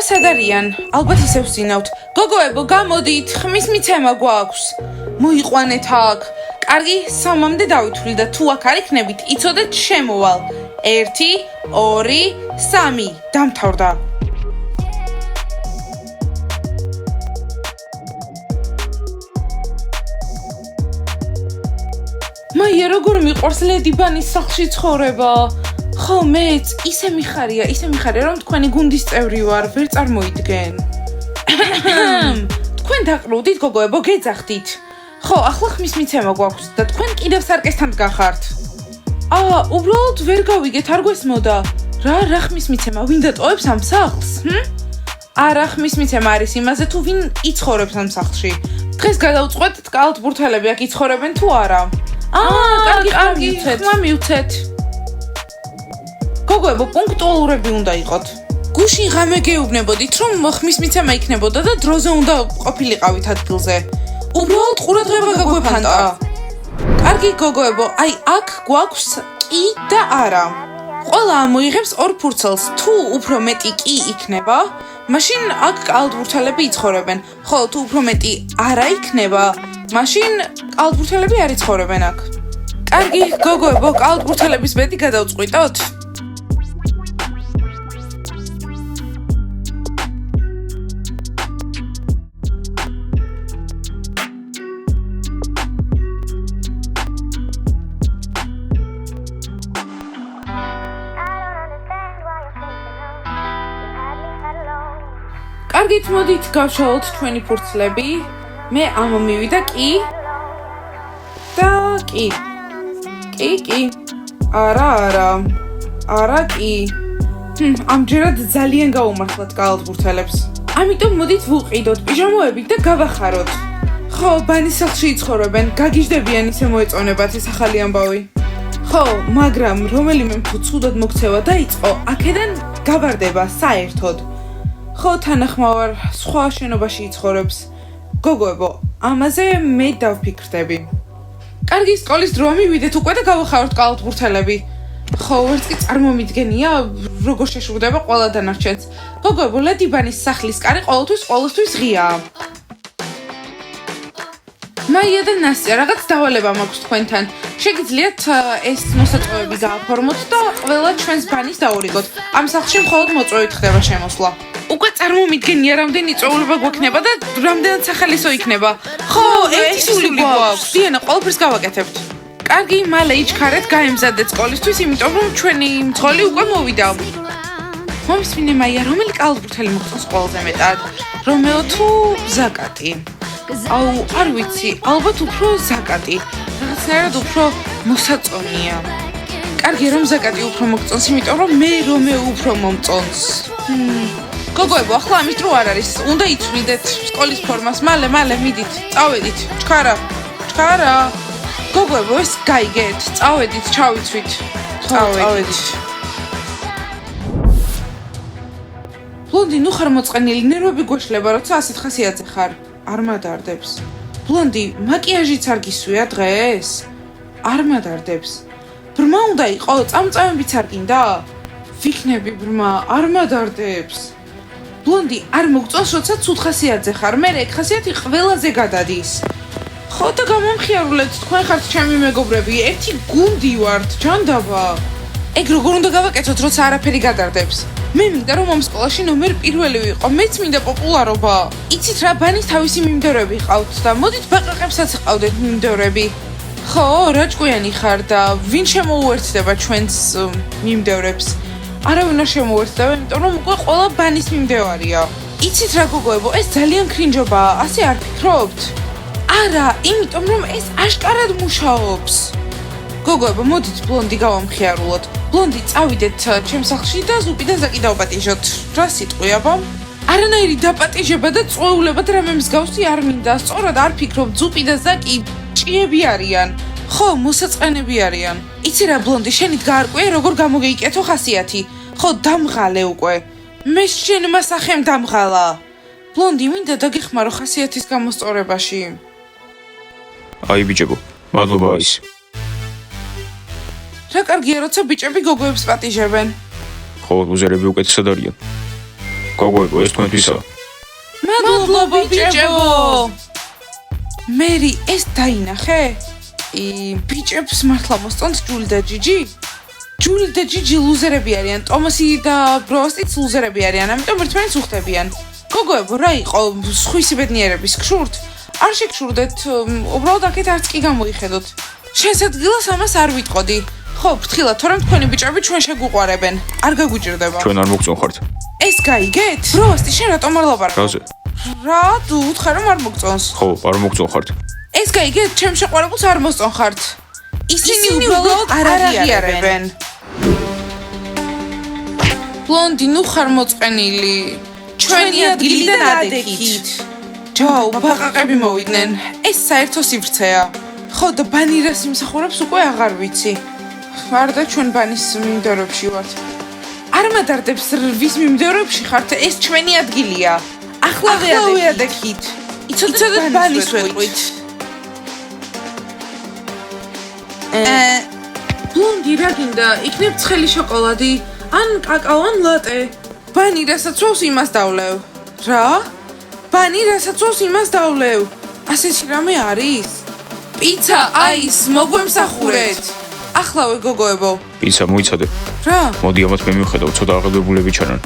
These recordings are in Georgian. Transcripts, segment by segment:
სად არიან? ალბათ ისევ ვსინავთ. გოგოებო, გამოდით, ხმის მიცემა გვაქვს. მოიყვანეთ აქ. კარგი, 3-მდე დავითვლი და თუ აქ არ იქნებით, იცოდეთ შემოვალ. 1, 2, 3. დამთავრდა. მაია, როგორ მიყვარს ლედი ბანის სახლში ცხოვრება? ხო, მეც ისე მიხარია, რომ თქვენი გუნდის წევრი ვარ, ვერ წარმოიდგენ. თქვენ დაყრუდით, გოგოებო, გეძახდით. ხო, ახლა ხმის მიცემა გვაქვს და თქვენ კიდევ სარკესთან გახართ. უბრალოდ ვერ გავიგეთ, არ გვესმოდა. რა ხმის მიცემა, ვინ დატოვებს ამ სახლს? არა, ხმის მიცემა არის იმაზე, თუ ვინ იცხოვრებს ამ სახლში. დღეს გადავწყვეტ, კალათბურთელები აქ იცხოვრებენ თუ არა. კარგი, ხმა მივცეთ. გოგოებო, პუნქტუალურები უნდა იყოთ. გუშინ ღამე გეუბნებოდით, რომ ხმის მიცემა იქნებოდა და დროზე უნდა ყოფილიყავით ადგილზე. უბრალოდ ყურადღება გაგვეფანტა. კარგი, გოგოებო, აი აქ გვაქვს კი და არა. ყველა ამოიღებს 2 ფურცელს. თუ უფრო მეტი კი იქნება, მაშინ აქ კალათბურთელები იცხოვრებენ. ხოლო თუ უფრო მეტი არა იქნება, მაშინ კალათბურთელები არ იცხოვრებენ აქ. კარგი, გოგოებო, კალათბურთელების ბედი გადავწყვიტოთ? კარგით, მოდით გავშალოთ ჩვენი ფურცლები. მე ამომივიდა კი და კი. კი. არა კი. ამჯერად ძალიან გაუმართლეთ კალათბურთელებს. ამიტომ მოდით ვუყიდოთ პიჟამოებით და გავახაროთ. ხო, ბანის სახლში იცხოვრებენ, გაგიჟდებიან ისე მოეწონებათ ეს ახალი ამბავი. ხო, მაგრამ რომელიმე თუ ცუდად მოქცევა დაიწყო, აქედან გავარდება საერთოდ. ხო, თანახმოვარ, სხვა შენობაში იცხოვრებს. გოგოებო, ამაზე მე დავფიქრდები. კარგი, სკოლის დრო მივიდეთ უკვე და გავახაროთ კალათბურთელები. ხო, ვერც კი წარმომიდგენია, როგორ შეშურდება ყველა დანარჩენს. გოგოებო, ლედი ბანის სახლის კარი ყოველთვის ღიაა. მაია და ნასტია, რაღაც დავალება მაქვს თქვენთან. შეგიძლიათ ეს მოსაწვევები გააფორმოთ და ყველა ჩვენს ბანის დაურიგოთ. ამ სახლში მხოლოდ მოწვევით ხდება შემოსვლა. უკვე წარმომიდგენია, რამდენი წვეულება გვექნება და რამდენად სახალისო იქნება. ხო, ერთი სული გვაქვს. დიანა, ყველაფერს გავაკეთებთ. კარგი, მალე იჩქარეთ, გაემზადეთ სკოლისთვის, იმიტომ რომ ჩვენი მძღოლი უკვე მოვიდა. მომისმინე მაია, რომელი კალათბურთელი მოგწონს ყველაზე მეტად? რომეო თუ ზაკატი? არ ვიცი, ალბათ უფრო ზაკატი. რაღაცნაირად უფრო მოსაწონია. კარგი, რომ ზაკატი უფრო მოგწონს, იმიტომ რომ მე რომეო უფრო მომწონს. გოგოებო, ახლა ამის დრო არ არის. უნდა იცვლიდეთ სკოლის ფორმას. მალე, მიდით. წავედით. ჩქარა. გოგოებო, ეს გაიგეთ. წავედით, ჩავიცვით. წავედით. ბლონდი, ნუ ხარ მოწყენილი, ნერვები გვეშლება, როცა ასეთ ხასიათზე ხარ. არ მადარდებს. ბლონდი, მაკიაჟიც არ გისვია დღეს? არ მადარდებს. ბრმა უნდა იყო, წამწამებიც არ გინდა? ვიქნები ბრმა, არ მადარდებს. ბლონდი, არ მოგწონს, როცა ცუდ ხასიათზე ხარ, მე ეგ ხასიათი ყველაზე გადადის. ხო და გამომხიარულეთ, თქვენ ხართ ჩემი მეგობრები, ერთი გუნდი ვართ, ჯანდაბა. ეგ როგორ უნდა გავაკეთოთ, როცა არაფერი გადარდებს? მე მინდა რომ ამ სკოლაში ნომერ 1 ვიყო, მეც მინდა პოპულარობა. იცით რა, ბანის თავისი მიმდევრები ყავთ და მოდით ბაყაყებსაც ყავდეთ მიმდევრები. ხო, რა ჭკვიანი ხარ და ვინ შემოუერთდება ჩვენს მიმდევრებს? არავინ არ შემოუერთდება, იმიტომ რომ უკვე ყველა ბანის მიმდევარია. იცით რა, გოგოებო, ეს ძალიან კრინჯობაა, ასე არ ფიქრობთ? არა, იმიტომ რომ ეს აშკარად მუშაობს. გოგოებო, მოდით ბლონდი გავამხიარულოთ. ბლონდი, წავიდეთ ჩემს სახლში და ზუპი და ზაკი დავაპატიჟოთ. რა სიტყვია, ბა? არანაირი დაპატიჟება და წვეულებად რამე მსგავსი არ მინდა. სწორად არ ფიქრობ, ზუპი და ზაკი ჭიები არიან. ხო, მოსაწყენები არიან. იცი რა, ბლონდი, შენით გაარკვია, როგორ გამოგეიკეთო ხასიათი. ხო, დამღალე უკვე. მე შენმა სახემ დამღალა. ბლონდი, მინდა დაგეხმარო ხასიათის გამოსწორებაში. აი ბიჭებო, მადლობა ის. რა კარგია, როცა ბიჭები გოგოებს პატიჟებენ. ხო, ლუზერები უკეთესად არიან. გოგოებო, ეს თქვენთვისაა. მადლობა ბიჭებო. მერი ეს დაინახე? ბიჭებს მართლა მოსწონთ ჯული და ჯიჯი? ჯული და ჯიჯი ლუზერები არიან, ტომასი და ბროსტიც ლუზერები არიან, ამიტომ ერთმანეთს უხდებიან. გოგოებო, რა იყო სხვისი ბედნიერების გშურთ? არ შეგშურდეთ, უბრალოდ აქეთ არც კი გამოიხედოთ. შენს ადგილას ამას არ ვიტყოდი. ხო, ფრთხილად, თორემ თქვენი ბიჭები ჩვენ შეგვუყვარებენ. არ გაგვიჭირდება. ჩვენ არ მოგწონხართ. ეს გაიგეთ? ბროსტი, შენ რატომ არ ლაპარაკობ? რაზე? რა, თუ უთხარ რომ არ მოგწონს. ხო, არ მოგწონხართ. ეს გაიგეთ, ჩემ შეყვარებულს არ მოსწონხართ. ისინი უბრალოდ არ აღიარებენ. ბლონდი, ნუ ხარ მოწყენილი. ჩვენი ადგილიდან ადექით. ჯაო, ბაყაყები მოვიდნენ. ეს საერთო სივრცეა. ხო, და ბანირას იმსახურებს უკვე აღარ ვიცი. არ და ჩვენ ბანის მიმდევრებში ვართ. არ მადარდებს ვის მიმდევრებში ხართ, ეს ჩვენი ადგილია. ახლავე ადექით. იცოდეთ ბანის ვეტყვით. ბლონდი, რა გინდა? იქნებ ცხელი შოკოლადი, ან კაკაო, ან ლატე. ბანი რასაც ვავს იმას დავლევ. რა? ბანი რასაც ვავს იმას დავლევ. ასეთი რამე არის? პიცა, აის, მოგვემსახურეთ. ახლავე გოგოებო. პიცა მოიცადე. რა? მოდი ამათ მე მივხედავ, ცოტა აღელვებულები ჩანან.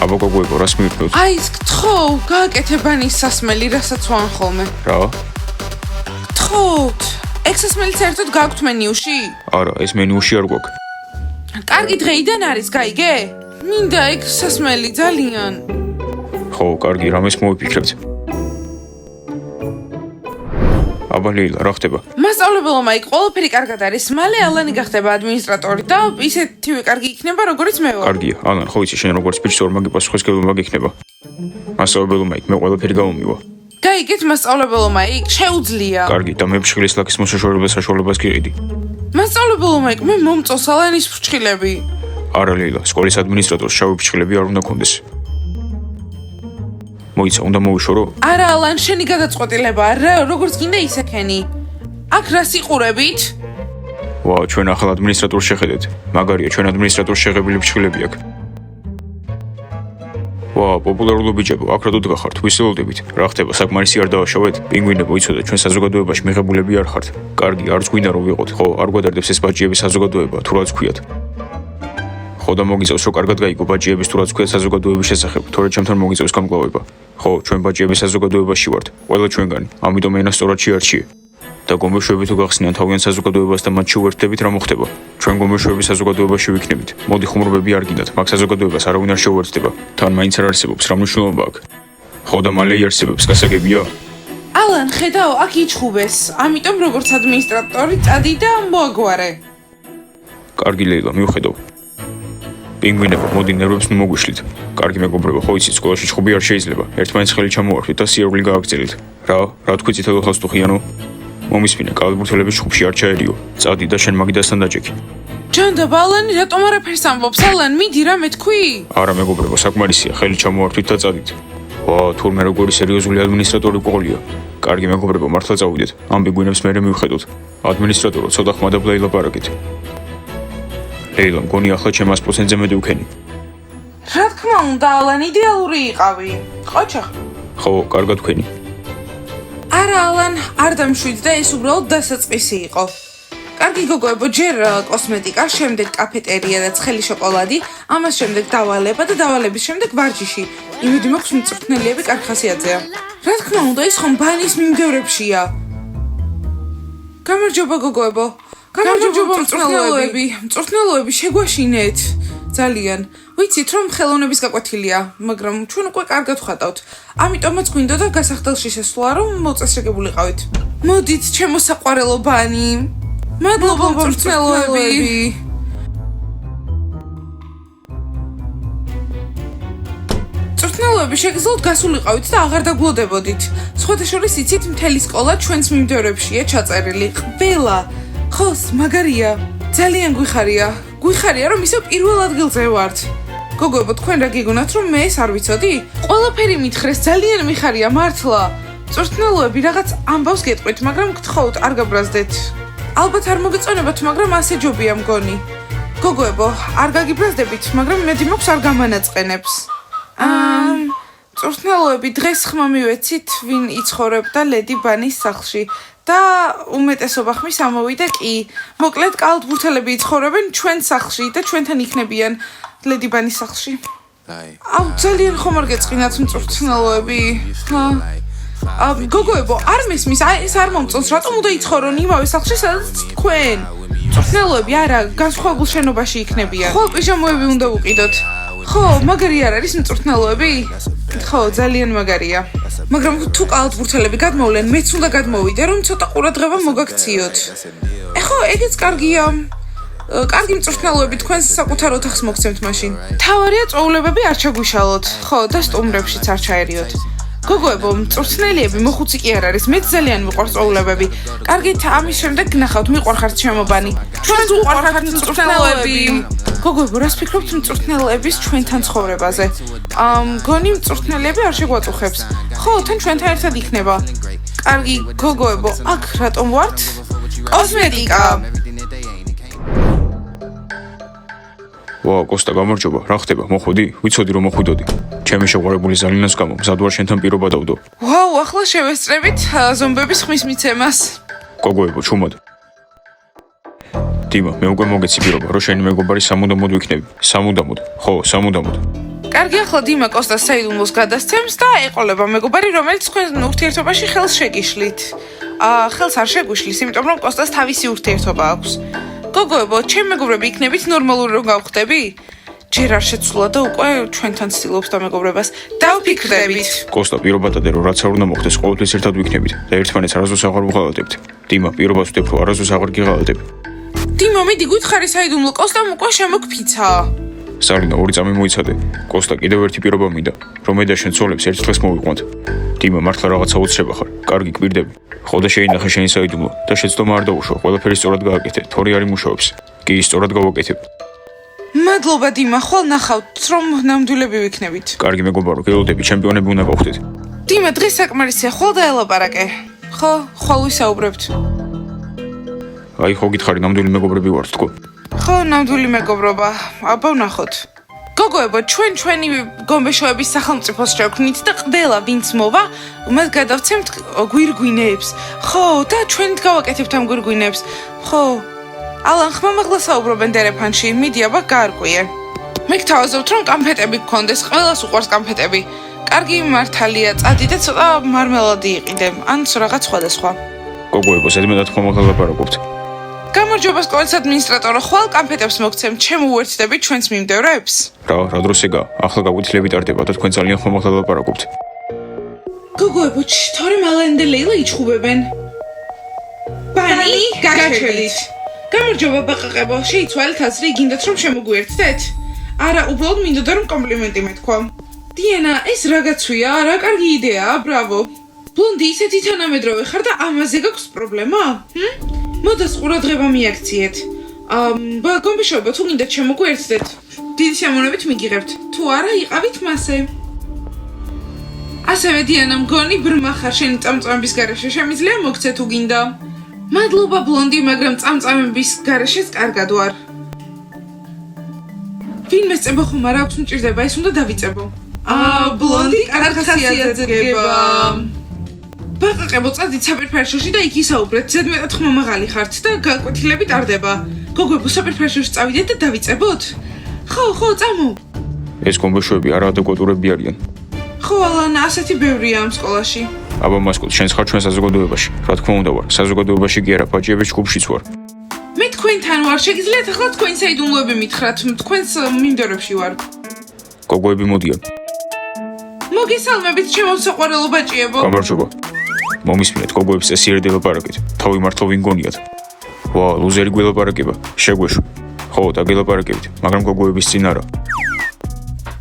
აბა გოგოებო, რას მივიქნევთ? აის, გთხოვ, გააკეთე ბანის სასმელი, რასაც ვან ხოლმე. რა? გთხოვთ. ეგ სასმელი საერთოდ გაქვთ მენიუში? არა, ეს მენიუში არ გვაქვს. კარგი დღეიდან არის, გაიგე? მინდა ეგ სასმელი ძალიან. ხო, კარგი, რამეს მოვიფიქრებთ? აბა ლეილა, რა ხდება? მასწავლებელო მაიკ, ყველაფერი კარგად არის. მალე ალანი გახდება ადმინისტრატორი და ისეთივე კარგი იქნება, როგორც მე ვარ. კარგია, ალან, ხო იცი, შენ როგორც ბიჭს ორმაგი პასუხისმგებლობა გექნება. მასწავლებელო მაიკ, მე ყველაფერი გამომივა. გაიგეთ, მასწავლებელო მაიკ, შეუძლია. კარგი, და მე ფშხილის ლაკის მოსაშორებას საშუალებას გიყიდი. მასწავლებელო მაიკ, მე მომწონს ალანის ფრჩხილები. არა ლეილა, სკოლის ადმინისტრატორს შავი ფრჩხილები არ უნდა კონდეს. მოიცა, უნდა მოვიშორო? არა, ალან, შენი გადაწყვეტილება, რა, როგორც გინდა ისე ქენი. აქ რას იყურებით? ვა, ჩვენ ახალ ადმინისტრატორს შეხედეთ. მაგარია, ჩვენ ადმინისტრატორს შეღებილი ფრჩხილები აქვს. ვა, პოპულარულო ბიჭებო, აქ რატო დგახართ? ვისეულდებით. რა ხდება, საკმარისი არ დავაშავეთ? პინგვინებო, იცოდეთ, ჩვენ საზოგადოებაში მიღებულები არ ხართ. კარგი, არც გვინდა რომ ვიყოთ, ხო, არ გვადარდებს ეს ბაჭიების საზოგადოება, თუ რაც ქვიათ. ხო და მოგიწევს რომ კარგად გაიგო ბაჭიების თუ რაც ქვიათ საზოგადოების შესახებ, თორე ჩემთან მოგიწევს გამკლავება. ხო, ჩვენ ბაჭიების საზოგადოებაში ვართ, ყველა ჩვენგანი, ამიტომ ენა სწორად შეარჩიე. და გომბეშვები თუ გახსნიან თავიანთ საზოგადოებას და მათში უერთდებით რა მოხდება? ჩვენ გომბეშვების საზოგადოებაში ვიქნებით. მოდი ხუმრობები არ გინდათ, მაგ საზოგადოებას არავინ არ შეუერთდება. თან მაინც არ არსებობს, რა მნიშვნელობა აქვს? ხო და მალე იარსებებს, გასაგებია? ალან, ხედავ, აქ იჩხუბეს. ამიტომ როგორც ადმინისტრატორი წადი და მოაგვარე. კარგი ლეილა, მივხედავ. პინგვინებო, მოდი ნერვებს ნუ მოგვიშლით. კარგი მეგობრებო, ხო იცით, სკოლაში ჩხუბი არ შეიძლება. ერთმანეთს ხელი ჩამოართვით და სიარული გააგრძელეთ. რა თქვი წითელ ხალხსტუხიანო? მომისმინე, კალბურთელების ჩხუბში არ ჩაერიო. წადი და შენ მაგიდასთან დაჭექი. ჯანდაბა, ალანი რატომ არაფერს ამბობს? ალან, მიდი, რამე თქვი? არა მეგობრებო, საკმარისია, ხელი ჩამოართვით და წადით. ვა, თურმე როგორი სერიოზული ადმინისტრატორი გყოლია. კარგი მეგობრებო, მართლა წავიდეთ. ამ პინგვინებს მერე მივხედოთ. ადმინისტრატორო, ცოტა ხმადაბ ლაპარაკეთ. ლეილა, მგონი ახლა ჩემ 100%-ზე მეტი ვქენი. რა თქმა უნდა, ალან, იდეალური იყავი. ყოჩახ. ხო, კარგად ვქენი. არა, ალან, არ დამშვიდ და ეს უბრალოდ დასაწყისი იყო. კარგი გოგოებო, ჯერ კოსმეტიკა, შემდეგ კაფეტერია და ცხელი შოკოლადი, ამას შემდეგ დავალება და დავალების შემდეგ ვარჯიში. იმედი მაქვს მწვრთნელიები კარგი ხასიათზეა. რა თქმა უნდა, ის ხომ ბანის მიმდევრებშია. გამარჯობა გოგოებო. გამარჯობა მწვრთნელოები. მწვრთნელოები შეგვაშინეთ. ძალიან. ვიცით რომ ხელოვნების გაკვეთილია, მაგრამ ჩვენ უკვე კარგად ვხატავთ. ამიტომაც გვინდოდა გასახდელში შესვლა, რომ მოწესრიგებულიყავით. მოდით, ჩემო საყვარელო ბანი. მადლობა მწვრთნელოები. მწვრთნელოები, შეგიძლიათ გასულიყავით და აღარ დაგლოდებოდით. სხვათა შორის იცით, მთელი სკოლა ჩვენს მიმდევრებშია ჩაწერილი. ყველა. ხოს, მაგარია. ძალიან გვიხარია, რომ ისე პირველ ადგილზე ვართ. გოგოებო, თქვენ რა გიგონათ, რომ მე ეს არ ვიცოდი? ყველაფერი მითხრეს, ძალიან მიხარია, მართლა. მწვრთნელოები, რაღაც ამბავს გეტყვით, მაგრამ გთხოვთ, არ გაბრაზდეთ. ალბათ არ მოგეწონებათ, მაგრამ ასე ჯობია მგონი. გოგოებო, არ გაგიბრაზდებით, მაგრამ მედი მაქვს არ გამანაწყენებს. წვრთნელოები დღეს ხმა მივეცით, ვინ იცხოვრებდა ლედი ბანის სახლში და უმეტესობა ხმის ამოვიდა კი. მოკლედ, კალათბურთელები იცხოვრებენ ჩვენ სახლში და ჩვენთან იქნებიან ლედი ბანის სახლში. აუ, ძალიან ხომ არ გეწყინათ მწვრთნელოები? გოგოებო, არ მესმის, ეს არ მომწონს, რატომ უნდა იცხოვრონ იმავე სახლში, სადაც თქვენ? მწვრთნელოები არა, განსხვავებულ შენობაში იქნებიან. ხო, პიჟამოები უნდა უყიდოთ. ხო, მაგარი არ არის მწვრთნელოები? ხო, ძალიან მაგარია. მაგრამ თუ კალათბურთელები გადმოვლენ, მეც უნდა გადმოვიდე, რომ ცოტა ყურადღება მოგაქციოთ. ეხო, ეგეც კარგია. კარგი მწვრთნელოები თქვენს საკუთარ ოთახს მოგცემთ მაშინ. თავარია წვეულებები არ ჩაგვიშალოთ. ხო, და სტუმრებშიც არ ჩაერიოთ. გოგოებო, მწვრთნელიები მოხუცი კი არ არის, მეც ძალიან მიყვარს წვეულებები. კარგით, ამის შემდეგ გნახავთ, მიყვარხართ შემობანი. ჩვენც უყვარხართ მწვრთნელოები. გოგოებო, რას ფიქრობთ მწვრთნელების ჩვენთან ცხოვრებაზე? გონი მწვრთნელები არ შეგვაწუხებს. ხო, თან ჩვენთან ერთად იქნება. კარგი, გოგოებო, აქ რატომ ვართ? კოსმეტიკა. ვა, კოსტა, გამარჯობა, რა ხდება? მოხვედი? ვიცოდი რომ მოხვიდოდი. ჩემი შეყვარებული ზალინას გამო, მზად ვარ შენთან პირობა დავდო. ვაუ, ახლა შევესწრებით ზომბების ხმის მიცემას. გოგოებო, ჩუმად. დიმა, მე უკვე მოგეცი პირობა, რომ შენი მეგობარი სამუდამოდ ვიქნები. სამუდამოდ. ხო, სამუდამოდ. კარგი, ახლა დიმა კოსტას საიდუმლოს გადასცემს და ეყოლება მეგობარი, რომელიც თქვენ ურთიერთობაში ხელს შეგიშლით. ხელს არ შეგვიშლის, იმიტომ რომ კოსტას თავისი ურთიერთობა აქვს. გოგოებო, ჩემ მეგობრები იქნებით ნორმალური რომ გავხდები? ჯერ არ შეცვლა და უკვე ჩვენთან ცდილობს დამეგობრებას. დავფიქრდებით. კოსტა, პირობადადე რომ რაც არ უნდა მოხდეს, ყოველთვის ერთად ვიქნებით და ერთმანეთს არასდროს აღარ ვღალატებთ. დიმა, პირობას ვთქვი, რომ არასდროს აღარ გიღალატებ. დიმა, მიდი გითხარი საიდუმლო, კოსტამ უკვე შემოგფიცა. ზალინა, 2 წამი მოიცადე. კოსტა, კიდევ ერთი პირობა მინდა, რომ მე და შენ ცოლებს ერთ დღეს მოვიყვანთ. დიმა, მართლა რაღაცა უცრება ხარ. კარგი, გვირდები. ხო და შეინახე შენი საიდუმლო და შეცდომა არ დაუშვა, ყველაფერი სწორად გააკეთე, თორი არ იმუშავებს. კი, სწორად გავაკეთებ. მადლობა დიმა, ხვალ ნახავთ, რომ ნამდვილები ვიქნებით. კარგი მეგობარო, გელოდები, ჩემპიონები უნდა გავხდეთ. დიმა, დღეს საკმარისია, ხვალ დაელაპარაკე. ხო, ხვალ ვისაუბრებთ. აი, ხო გითხარი, ნამდვილი მეგობრები ვართ თქო. ხო, ნამდვილი მეგობრობა. აბა ვნახოთ. გოგოებო, ჩვენი გომბეშოების სახელმწიფოს შევქმნით და ყველა ვინც მოვა, მას გადავცემთ გვირგვინებს. ხო, და ჩვენით გავაკეთებთ ამ გვირგვინებს. ხო. ალან ხმამაღლა საუბრობენ დერეფანში, მიდი აბა გაარკვიე. მე გთავაზობთ, რომ კამფეტები გქონდეს, ყველას უყვარს კამფეტები. კარგი მართალია, წადი და ცოტა მარმელადი იყიდე, ან რაღაც სხვადასხვა. გოგოებო, ზედმეტად ხმამაღლა ლაპარაკობთ. გამარჯობა სკოლის ადმინისტრატორო, ხვალ კამფეტებს მოგცემ, ჩემ უერთდებით ჩვენს მიმდევრებს? რა დროს ეგა? ახლა გაგვითილები ტარდება და თქვენ ძალიან ხმამაღლა ლაპარაკობთ. გოგოებო, თორე მალენ და ლეილა იჩხუბებენ. ბანი, გაჩერდით. გამარჯობა ბაყაყებო, შეიცვალეთ აზრი, გინდათ რომ შემოგვიერთდეთ? არა, უბრალოდ მინდოდა რომ კომპლიმენტი მეთქვა. დიანა, ეს რაღაცვია, რა კარგი იდეაა, ბრავო. ბლონდი, ისეთი თანამედროვე ხარ და ამაზე გაქვს პრობლემა? მოდას ყურადღება მიაქციეთ. გომბეშოებო, თუ გინდათ შემოგვიერთდეთ, დიდი შემოვნებით მიგიღებთ. თუ არა, იყავით მასე. ასევე დიანა, მგონი ბრმა ხარ შენი წამწამების გარეშე, შემიძლია მოგცე თუ გინდა. მადლობა ბლონდი, მაგრამ წამწამების გარეშეც კარგად ვარ. ვინმე წებო ხომ არ აქვს მჭირდება, ეს უნდა დავიწებო. ბლონდი კარგ ხასიათზე დგება. ბაყაყებო, წადით საპირფერშოში და იქ ისაუბრეთ, ზედმეტად ხმამაღალი ხართ და გაკვეთილები ტარდება. გოგოებო, საპირფერშოში წავიდეთ და დავიწებოთ? ხო, წამო. ეს გომბეშოები არაადეკვატურები არიან. ხო, ალანა, ასეთი ბევრია ამ სკოლაში. აბა მასკოტ, შენს ხარ ჩვენ საზოგადოებაში. რა თქმა უნდა ვარ, საზოგადოებაში კი არა, ბაჭიების ჯგუფშიც ვარ. მე თქვენთან ვარ, შეგიძლიათ ახლა თქვენ საიდუმლოები მითხრათ, თქვენს მიმდევრებში ვარ. გოგოები მოდიან. მოგესალმებით, შემოსაყვარელო ბაჭიებო. გამარჯობა. მომისმინეთ, გოგოებს წესიერი დელაპარაკეთ. თავი მართლა ვინ გონიათ? ვა, ლუზერი გველაპარაკება. შეგვეშვა. ხო, დაგელაპარაკებით, მაგრამ გოგოების წინ არა.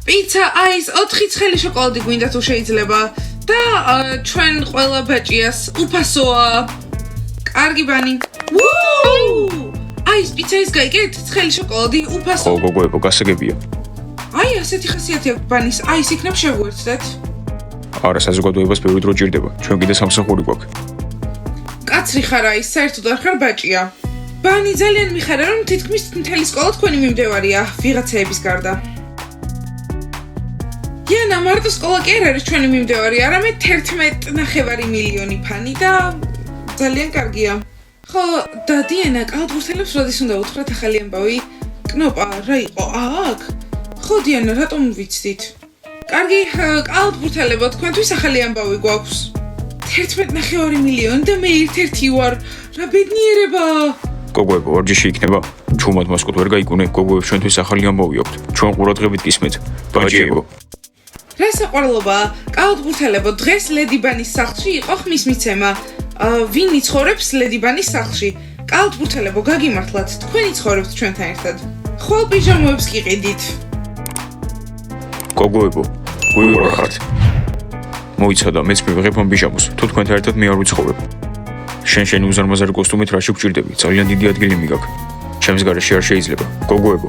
პიცა, აის 4 ცხელი შოკოლადი გვინდა თუ შეიძლება. და ჩვენ ყველა ბაჭიას უფასოა. კარგი ბანი. აის პიცა ის გაიგეთ? ცხელი შოკოლადი უფასო. ხო, გოგოებო, გასაგებია. აი, ასეთი ხასიათი აქვს ბანის. აის იქნებ შევუერთდეთ. არა, საზოგადოებას ბევრი დრო ჭირდება. ჩვენ კიდე სამსახური გვაქვს. კაცრი ხარ, აის, საერთოდ არ ხარ ბაჭია. ბანი ძალიან მიხარა, რომ თითქმის მთელი სკოლა თქვენი მიმდევარია, ვიღაცეების გარდა. იანა, მარტო სკოლა კი არ არის ჩვენი მიმდევარი, არამედ 11.5 მილიონი ფანი და ძალიან კარგია. ხო, და დიანა, კალათბურთელებს როდის უნდა უთხრათ ახალი ამბავი? კნოპა, რა იყო აქ? ხო, დიანა, რატომ ვიცდით? კარგი, კალათბურთელებო, თქვენთვის ახალი ამბავი გვაქვს. 11.5 მილიონი და მე ერთ-ერთი ვარ. რა ბედნიერება! გოგოებო, ვარჯიში იქნება? ჩუმად მასკოთ ვერ გაიგონე, გოგოებს ჩვენთვის ახალი ამბავი აქვთ. ჩვენ ყურადღებით გისმენთ. ბაჭიებო. რა საყვარლობა, კალათბურთელებო, დღეს ლედი ბანის სახლში იყო ხმის მიცემა. ვინ იცხოვრებს ლედი ბანის სახლში? კალათბურთელებო, გაგიმართლათ, თქვენი ცხოვრებთ ჩვენთან ერთად. ხვალ პიჟამოებს გიყიდით. გოგოებო, გույურა ხართ. მოიცადა, მეც მივიღებ ამ პიჟამოს. თუ თქვენთან ერთად მე არ ვიცხოვრებ. შენი უზარმაზარი კოსტუმით რაში გჭირდები? ძალიან დიდი ადგილი მიგაქვს. ჩემს გარეშე არ შეიძლება. გოგოებო.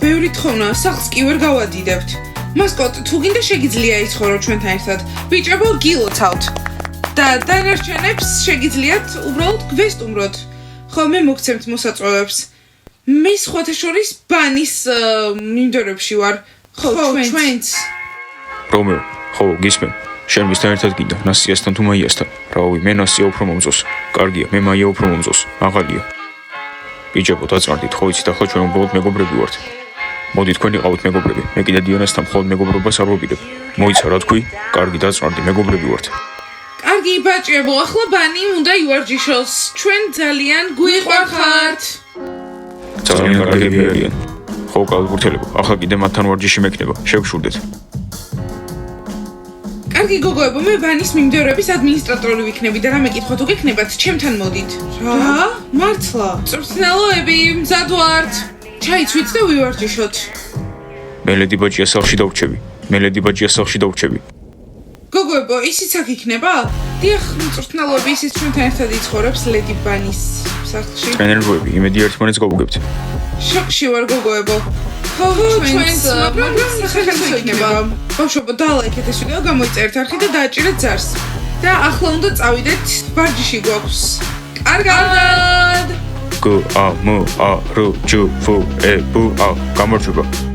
ბევრი თხოვნა, სახლს კი ვერ გავადიდებთ. მასკოტ, თუ გინდა შეგიძლია იცხოვრო ჩვენთან ერთად. ბიჭებო, გილოცავთ. და დანარჩენებს შეგიძლიათ უბრალოდ გვესტუმროთ. ხო, მე მოგცემთ მოსაწვევებს. მე სხვათა შორის ბანის მიმდევრებში ვარ. ხო, ჩვენც. რომეო, ხო, გისმენ. შენ მისთან ერთად გინდა, ნასიასთან თუ მაიასთან. რავი, მე ნასია უფრო მომწონს. კარგია, მე მაია უფრო მომწონს. ახალია. ბიჭებო, დაწვარდით, ხო იცით, ახლა ჩვენ უბრალოდ მეგობრები ვართ. მოდით, თქვენ იყავით მეგობრები. მე კიდე დიანასთან მხოლოდ მეგობრობას არ ვაპირებ. მოიცა რა თქვი? კარგი, დაწვარდი, მეგობრები ვართ. კარგი, ბაჭიებო, ახლა ბანი უნდა ივარჯიშოს. ჩვენ ძალიან გვიყვარხართ. ძალიან კარგები არიან. ხო, კალათბურთელებო, ახლა კიდე მათთან ვარჯიში მექნება. შევშურდეთ. კარგი გოგოებო, მე ბანის მიმდევრების ადმინისტრატორი ვიქნები და რამე კითხვა თუ გექნებათ, ჩემთან მოდით. რა? მართლა? მწვრთნელოები, მზად ვართ. ჩაიცვით და ვივარჯიშოთ. მე ლედი ბაჭია სახლში დავრჩები. გოგოებო, ისიც აქ იქნება? დიახ, მწვრთნელოები ისიც ჩვენთან ერთად იცხოვრებს ლედი ბანის სახლში. ტრენერები, იმედი ერთმანეთს გავუგებთ. შოკში ვარ გოგოებო. ხო, ჩვენც, მაგრამ სახელმწიფო იქნება. ბავშვებო, დალაიქეთ ეს ვიდეო, გამოიწერეთ არხი და დააჭირეთ ძარს. და ახლა უნდა წავიდეთ, ვარჯიში გვაქვს. კარგად! გამარჯობა.